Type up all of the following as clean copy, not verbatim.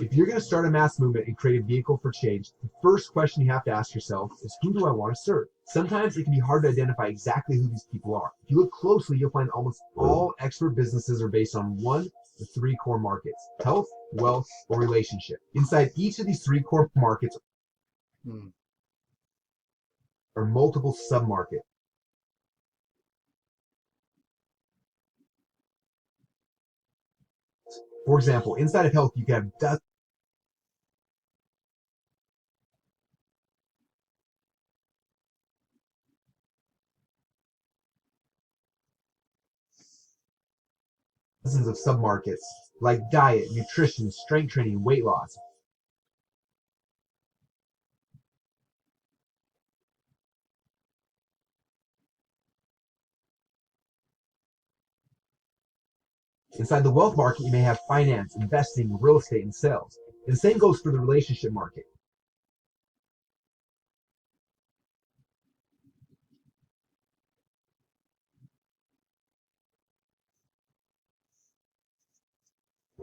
If you're going to start a mass movement and create a vehicle for change, the first question you have to ask yourself is, who do I want to serve? Sometimes it can be hard to identify exactly who these people are. If you look closely, you'll find almost all expert businesses are based on one of three core markets: health, wealth, or relationship. Inside each of these three core markets are multiple sub-markets. For example, inside of health, you can have dozens of sub-markets like diet, nutrition, strength training, weight loss. Inside the wealth market, you may have finance, investing, real estate, and sales. And the same goes for the relationship market.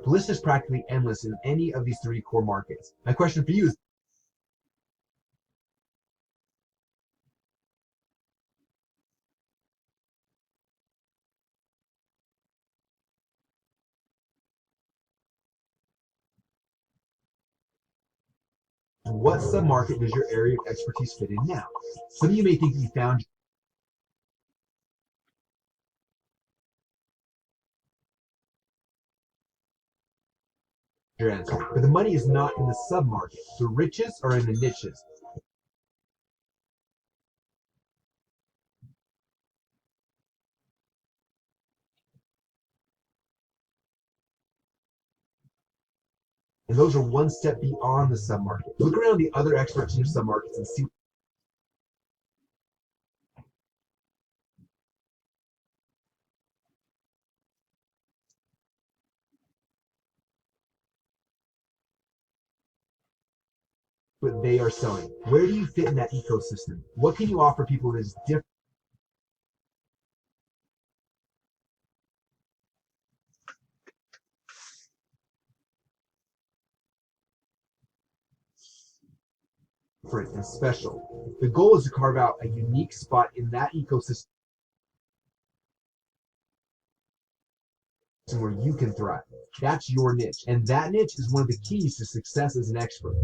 The list is practically endless in any of these three core markets. My question for you is, what sub-market does your area of expertise fit in now? Some of you may think that you found your answer, but the money is not in the sub-market. The riches are in the niches. And those are one step beyond the sub-market. Look around the other experts in your sub-markets and see what they are selling. Where do you fit in that ecosystem? What can you offer people that is different? And special. The goal is to carve out a unique spot in that ecosystem where you can thrive. That's your niche. And that niche is one of the keys to success as an expert.